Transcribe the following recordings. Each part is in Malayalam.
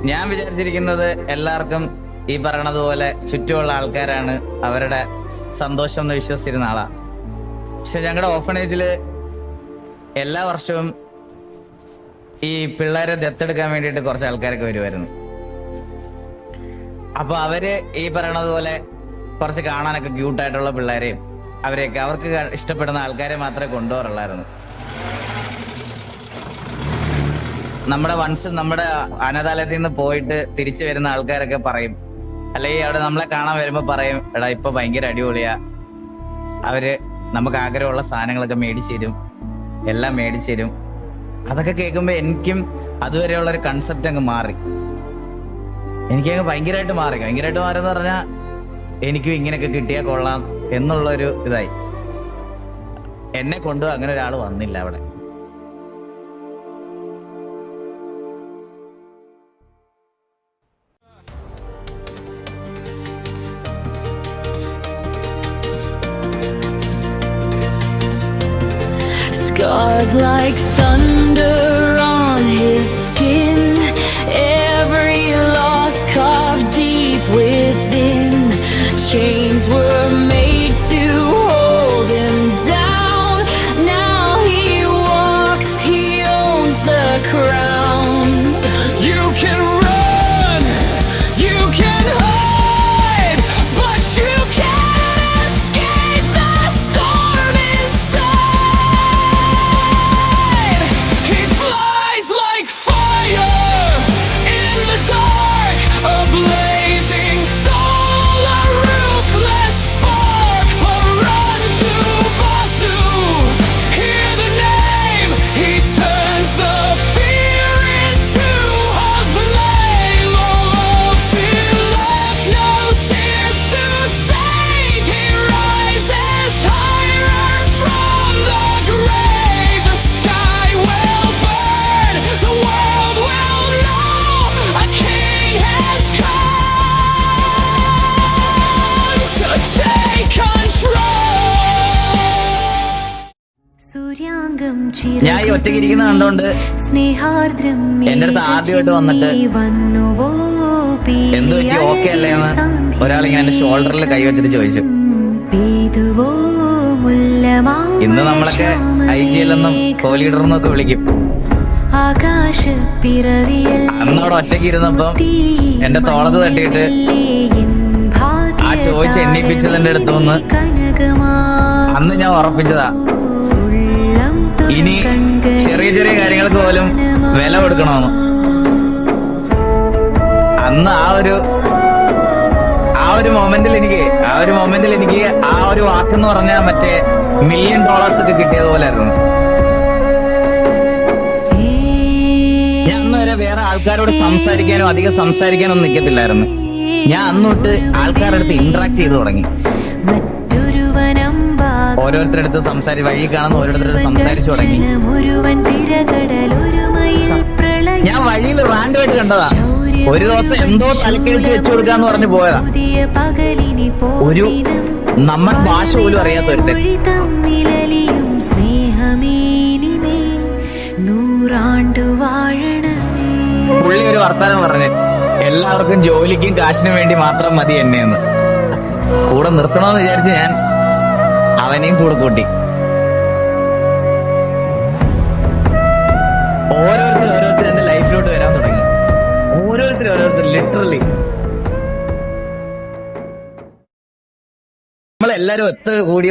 ഞാൻ വിചാരിച്ചിരിക്കുന്നത് എല്ലാവർക്കും ഈ പറയണതുപോലെ ചുറ്റുമുള്ള ആൾക്കാരാണ് അവരുടെ സന്തോഷം എന്ന് വിശ്വസിച്ചിരുന്ന ആളാ. പക്ഷെ ഞങ്ങളുടെ ഓർഫനേജില് എല്ലാ വർഷവും ഈ പിള്ളേരെ ദത്തെടുക്കാൻ വേണ്ടിയിട്ട് കുറച്ച് ആൾക്കാരൊക്കെ വരുമായിരുന്നു. അപ്പൊ അവര് ഈ പറയണതുപോലെ കുറച്ച് കാണാനൊക്കെ ക്യൂട്ടായിട്ടുള്ള പിള്ളേരെയും അവരെയൊക്കെ അവർക്ക് ഇഷ്ടപ്പെടുന്ന ആൾക്കാരെ മാത്രമേ കൊണ്ടുപോകാറുള്ളായിരുന്നു. നമ്മുടെ അനാഥാലയത്തിൽ നിന്ന് പോയിട്ട് തിരിച്ചു വരുന്ന ആൾക്കാരൊക്കെ പറയും, അല്ലെങ്കിൽ അവിടെ നമ്മളെ കാണാൻ വരുമ്പോ പറയും, എടാ ഇപ്പൊ ഭയങ്കര അടിപൊളിയാ, അവര് നമുക്ക് ആഗ്രഹമുള്ള സാധനങ്ങളൊക്കെ മേടിച്ചു തരും, എല്ലാം മേടിച്ചു തരും. അതൊക്കെ കേൾക്കുമ്പോ എനിക്കും അതുവരെയുള്ള ഒരു കൺസെപ്റ്റ് അങ്ങ് മാറി. എനിക്കങ്ങ് ഭയങ്കരമായിട്ട് മാറിയെന്ന് പറഞ്ഞാൽ എനിക്കും ഇങ്ങനെയൊക്കെ കിട്ടിയാൽ കൊള്ളാം എന്നുള്ളൊരു ഇതായി. എന്നെ കൊണ്ടുപോകാൻ അങ്ങനെ ഒരാൾ വന്നില്ല അവിടെ. Scars like thunder on his skin, every loss carved deep within. Chains were made to hold him down. Now he walks, he owns the crown. You can run, you can hide, but you can't escape the storm inside. He flies like fire in the dark, a blazing soul, a ruthless spark, a run through Vasu. Hear the name, he turns the fear into a flame. All still left, no tears to save. He rises higher from the grave. The sky will burn, the world will know a king has come to take control. ഞാൻ ഈ ഒറ്റയ്ക്ക് ഇരിക്കുന്ന കണ്ടോണ്ട് എന്റെ അടുത്ത് ആദ്യമായിട്ട് വന്നിട്ട് എന്ത് പറ്റി ഓക്കെ അല്ലേ എന്ന് ഒരാളിങ്ങനെ എന്റെ ഷോൾഡറിൽ കൈവച്ചിട്ട് ചോദിച്ചു. ഇന്ന് നമ്മളൊക്കെ IGL എന്നും കോലീഡർ എന്നൊക്കെ വിളിക്കും. അന്നവിടെ ഒറ്റയ്ക്ക് ഇരുന്നപ്പം എന്റെ തോളത്ത് തട്ടിയിട്ട് ആ ചോദിച്ച് എണ്ണിപ്പിച്ചതിന്റെ അടുത്ത് നിന്ന് അന്ന് ഞാൻ ഉറപ്പിച്ചതാ, ഇനി ചെറിയ ചെറിയ കാര്യങ്ങൾക്ക് പോലും വില കൊടുക്കണമെന്ന്. അന്ന് ആ ഒരു മൊമെന്റിൽ എനിക്ക് ആ ഒരു വാക്കെന്ന് പറഞ്ഞാൽ മറ്റേ $1 മില്യൺ ഒക്കെ കിട്ടിയതുപോലെ ആയിരുന്നു. ഞാൻ അന്ന് വരെ വേറെ ആൾക്കാരോട് അധികം സംസാരിക്കാനോ നിൽക്കത്തില്ലായിരുന്നു. ഞാൻ അന്ന് തൊട്ട് ആൾക്കാരുടെ അടുത്ത് ഇന്ററാക്ട് ചെയ്ത് തുടങ്ങി. ഓരോരുത്തരുടെ അടുത്ത് വഴി കാണുന്ന ഓരോരുത്തരുടെ സംസാരിച്ചു തുടങ്ങി. ഞാൻ വഴിയിൽ റാൻഡമായിട്ട് കണ്ടതാ. ഒരു ദിവസം എന്തോ തലക്കിഴിച്ച് വെച്ചു കൊടുക്കാന്ന് പറഞ്ഞു പോയതാ. ഒരു നമ്മൾ ഭാഷ പോലും അറിയാത്ത ഒരുത്തൻ. പുള്ളി ഒരു വർത്താനം പറഞ്ഞ്, എല്ലാവർക്കും ജോലിക്കും കാശിനും വേണ്ടി മാത്രം മതി എന്നെയെന്ന്. കൂടെ നിർത്തണമെന്ന് വിചാരിച്ച് ഞാൻ അവനെയും കൂടെ കൂട്ടി. ഓരോരുത്തർ എന്റെ ലൈഫിലോട്ട് വരാൻ തുടങ്ങി. ഓരോരുത്തർ ലിറ്ററലി. നമ്മളെല്ലാരും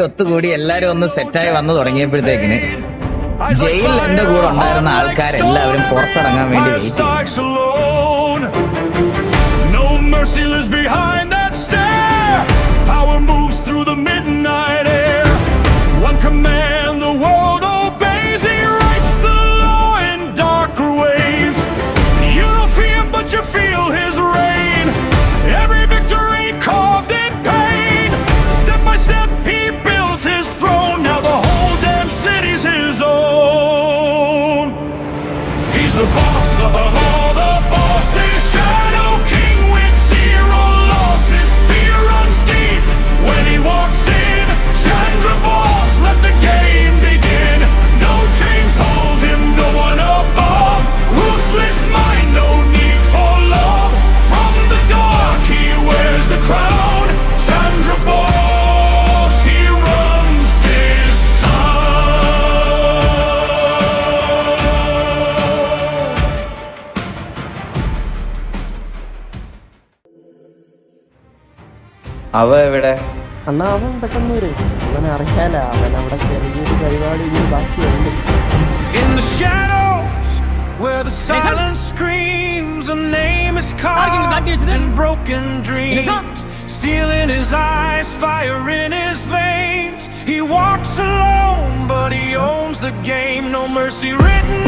ഒത്തുകൂടി എല്ലാരും ഒന്ന് സെറ്റായി വന്നു തുടങ്ങിയപ്പോഴത്തേക്കിന് ജയിലിൽ എന്റെ കൂടെ ഉണ്ടായിരുന്ന ആൾക്കാരെല്ലാവരും പുറത്തിറങ്ങാൻ വേണ്ടി wait you feel his reign, every victory carved in pain. Step by step he built his throne, now the whole damn city's his own. He's the boss of all the bosses, Shadow King with zero losses. Fear runs deep when he walks in, Chandra Boss, let the game begin. No chains hold him, no one above, ruthless mind, no need for love. അവ എവിടെ? അണ്ണാ അവൻ പെട്ടെന്ന് വരും, അവനെ അറിയാല, അവൻ അവിടെ ചെറിയൊരു പരിപാടി ഇനി ബാക്കിയുണ്ട്. In the shadows, where the silence screams, a name is carved in broken dreams. Steel in his eyes, fire in his veins. He walks alone, but he owns the game. No mercy written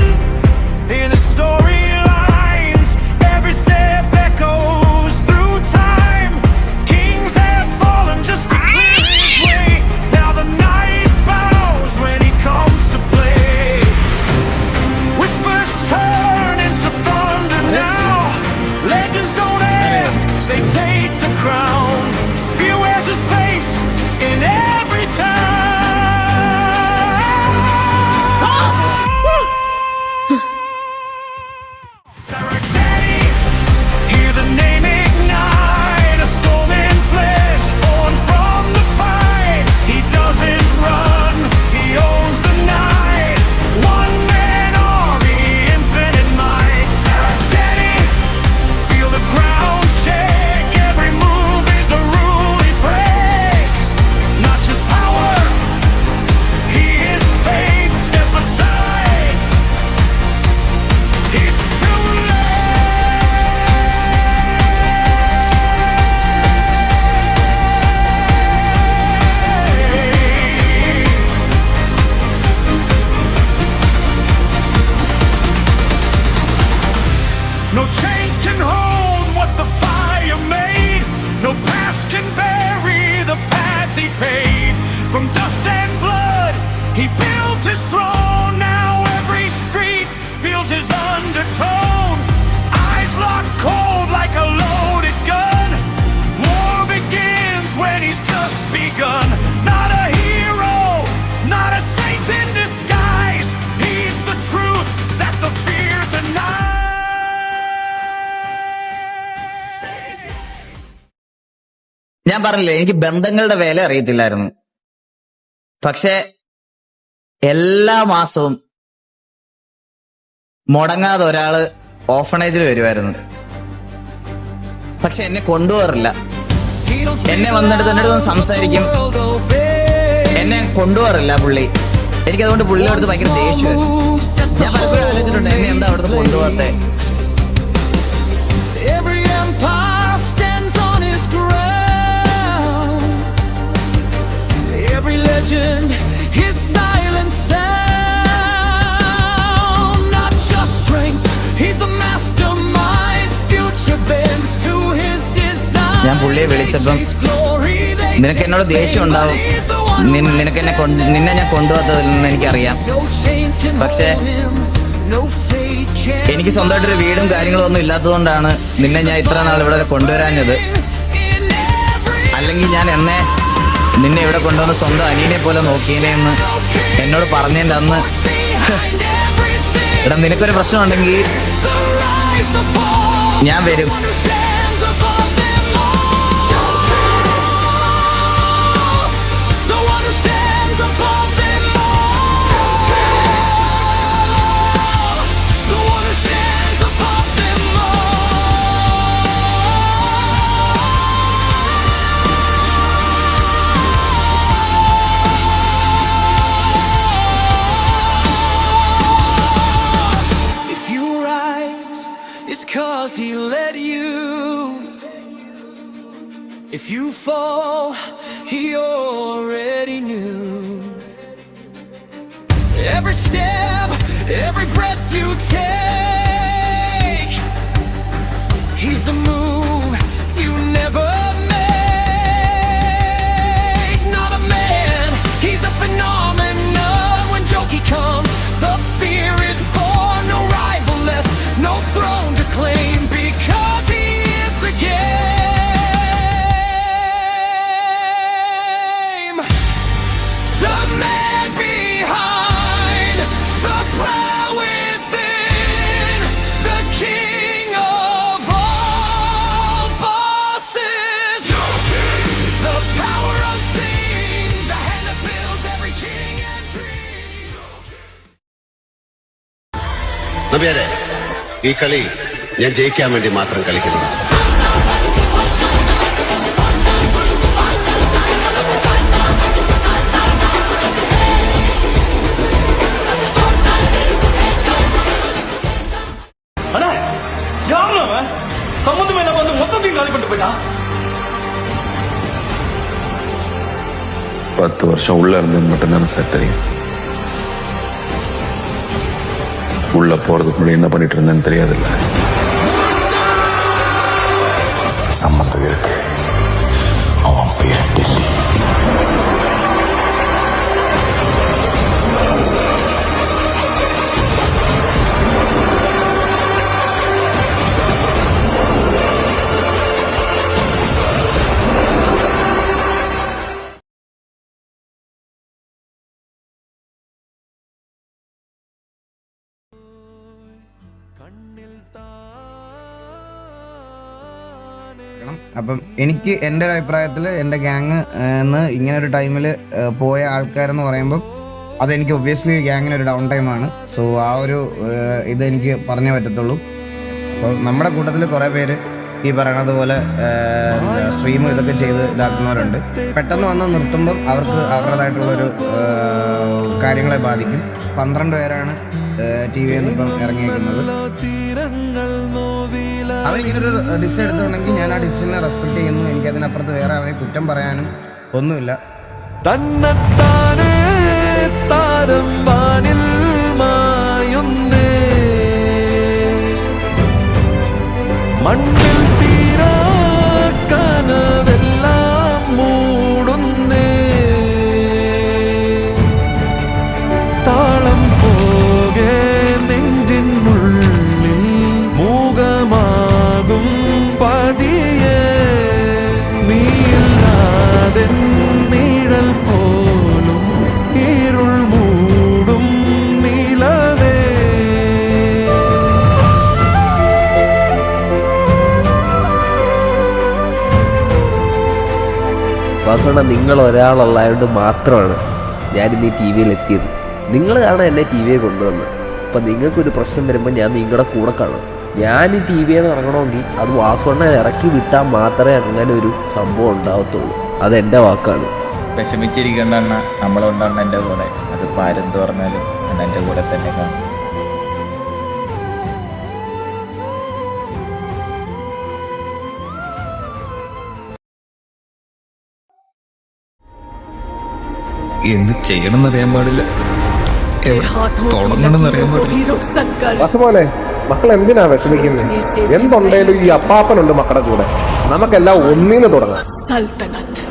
in his storylines. Every step echoes through time. Kings have fallen just to clear his way. Now the night bows when he comes to play. Whispers turn into thunder now. Legends don't ask, they take the crown. Fear wears his face in every town. Sarah Daddy, hear the name ignite. A storm in flesh, born from the fight. He doesn't run, he owns the night. One man army, infinite might. Sarah Daddy, feel the ground shake. Every move is a rule he breaks. Not just power, he is fate. Step aside, it's too late. No chains can hold what the fire made. No past can bury the path he paved. From dust and blood, he built his throne. Now every street feels his undertone. Eyes locked cold like a loaded gun. War begins when he's just begun. Not a hero, not a saint in disguise. He's the truth that the fear denies. ഞാൻ പറഞ്ഞില്ലേ, എനിക്ക് ബന്ധങ്ങളുടെ വില അറിയത്തില്ലായിരുന്നു. പക്ഷെ എല്ലാ മാസവും മുടങ്ങാതെ ഒരാള് ഓർഫണേജിൽ വരുമായിരുന്നു. പക്ഷെ എന്നെ കൊണ്ടുപോകാറില്ല. എന്നെ വന്നിട്ട് എൻ്റെ അടുത്ത് സംസാരിക്കും, എന്നെ കൊണ്ടുപോകാറില്ല പുള്ളി. എനിക്കതുകൊണ്ട് പുള്ളിയുടെ അടുത്ത് ഭയങ്കര ദേഷ്യമായിരുന്നു. ഞാൻ പലപ്പോഴും ആലോചിച്ചിട്ടുണ്ട്, എന്നെ എന്താ അവിടുന്ന് കൊണ്ടുപോകാത്തെ. Every empire stands on his ground. Every legend, his silent sound. Not just strength, he's the mastermind. Future bends to his design. ഞാൻ പുള്ളിയെ വിളിച്ചപ്പം നിനക്ക് എന്നോട് ദേഷ്യം ഉണ്ടാവും, നിനക്ക് നിന്നെ ഞാൻ കൊണ്ടുപോകാത്തതിൽ നിന്ന് എനിക്കറിയാം. പക്ഷേ എനിക്ക് സ്വന്തമായിട്ടൊരു വീടും കാര്യങ്ങളും ഒന്നും ഇല്ലാത്തതുകൊണ്ടാണ് നിന്നെ ഞാൻ ഇത്ര നാൾ ഇവിടെ കൊണ്ടുവരാഞ്ഞത്. അല്ലെങ്കിൽ ഞാൻ നിന്നെ ഇവിടെ കൊണ്ടുവന്ന് സ്വന്തം അനിയനെ പോലെ നോക്കിയതിനെന്ന് എന്നോട് പറഞ്ഞതിൻ്റെ അന്ന്, എടാ നിനക്കൊരു പ്രശ്നമുണ്ടെങ്കിൽ ഞാൻ വരും. Cause he led you. If you fall, he already knew. Every step, every breath you take, he's the move you never make. Not a man, he's a phenomenon. When Jokey comes, the fear is born. No rival left, no throne to claim, because he is the game. The man behind, the power within, the king of all bosses. The power unseen, the hand that builds every king and dream. നമ്പ്യാരെ, ഈ കളി ഞാൻ ജയിക്കാൻ വേണ്ടി മാത്രം കളിക്കുന്നു. 10 வருஷம் உள்ள இருந்தது மட்டும்தான் சார் தெரியும். உள்ள போறதுக்கு முன்னாடி என்ன பண்ணிட்டு இருந்தேன்னு தெரியாதுல்ல. சம்மந்தம் இருக்கு. அவன் பேர் டெல்லி. അപ്പം എനിക്ക് എൻ്റെ ഒരു അഭിപ്രായത്തിൽ എൻ്റെ ഗ്യാങ് ഇങ്ങനെ ഒരു ടൈമിൽ പോയ ആൾക്കാരെന്ന് പറയുമ്പം അതെനിക്ക് ഒബ്വിയസ്ലി ഗ്യാങ്ങിന് ഒരു ഡൗൺ ടൈമാണ്. സോ ആ ഒരു ഇതെനിക്ക് പറഞ്ഞേ പറ്റത്തുള്ളൂ. അപ്പോൾ നമ്മുടെ കൂട്ടത്തിൽ കുറേ പേര് ഈ പറയണത് പോലെ സ്ട്രീമും ഇതൊക്കെ ചെയ്ത് ഇതാക്കുന്നവരുണ്ട്. പെട്ടെന്ന് വന്ന് നിർത്തുമ്പം അവർക്ക് അവരുടേതായിട്ടുള്ളൊരു കാര്യങ്ങളെ ബാധിക്കും. 12 പേരാണ് ടി വിയിൽ നിന്ന് ഇപ്പം ഇറങ്ങിയേക്കുന്നത്. അവരിങ്ങനൊരു ഡിസിഷൻ എടുത്തിട്ടുണ്ടെങ്കിൽ ഞാൻ ആ ഡിസിഷനെ റെസ്പെക്ട് ചെയ്യുന്നു. എനിക്കതിനപ്പുറത്ത് വേറെ അവരെ കുറ്റം പറയാനും ഒന്നുമില്ല. തന്നത്താനെ താരം വാനിൽ മായുന്നേ, മണ്ണിൽ തീരാ കനവെല്ലാം മൂടുന്നേ, താളം പോകെ നെഞ്ചിനുള്ളിൽ മൂകമാകും പതിയെ, നീയില്ലാതെ നിഴൽ പോലും ഇരുൾ മൂടും നിലവേ. വാസണ, നിങ്ങൾ ഒരാളുള്ളതുകൊണ്ട് മാത്രമാണ് ഞാനിന്ന് ഈ ടി വിയിലെത്തിയത്. നിങ്ങൾ കാണാൻ എന്നെ ടി വിയെ കൊണ്ടുവന്നത്. അപ്പം നിങ്ങൾക്കൊരു പ്രശ്നം വരുമ്പോൾ ഞാൻ നിങ്ങളുടെ കൂടെ കാണാം. ഞാൻ ഈ ടി വിയിൽ നിന്ന് ഇറങ്ങണമെങ്കിൽ അത് വാസവണ്ണ ഇറക്കി വിട്ടാൽ മാത്രമേ അങ്ങനെ ഒരു സംഭവം ഉണ്ടാവത്തുള്ളൂ. അതെൻ്റെ വാക്കാണ്. വിഷമിച്ചിരിക്കേണ്ട അണ്ണ, നമ്മളുണ്ടാണ് എൻ്റെ കൂടെ. അതിപ്പോൾ ആരെന്ത് പറഞ്ഞാലും അണ്ണ എൻ്റെ കൂടെ തന്നെ കാണും. എന്ത് ചെയ്യണമെന്നറിയാൻ പാടില്ല, എവിടെ തുടങ്ങണമെന്നറിയാൻ പാടില്ല. പോലെ മക്കൾ എന്തിനാ വിഷമിക്കുന്നത്? എന്തുണ്ടേലും ഈ അപ്പാപ്പനുണ്ട് മക്കളുടെ കൂടെ. നമുക്കെല്ലാം ഒന്നിന്ന് തുടങ്ങാം. സൽത്തനത്ത്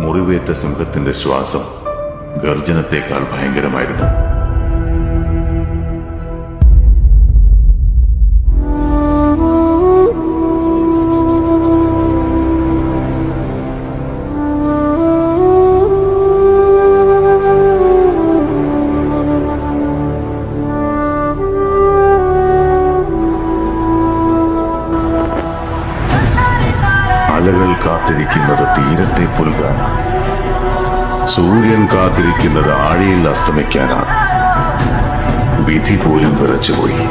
മുറിവേറ്റ സിംഹത്തിന്റെ ശ്വാസം ഗർജനത്തെക്കാൾ ഭയങ്കരമായിരുന്നു. അലകൾ കാത്തിരിക്കുന്നത് തീരത്തെ പുൽകാനാണ്. സൂര്യൻ കാത്തിരിക്കുന്നത് ആഴിയിൽ അസ്തമിക്കാനാണ്. വിധി പോലും വിറച്ചുപോയി.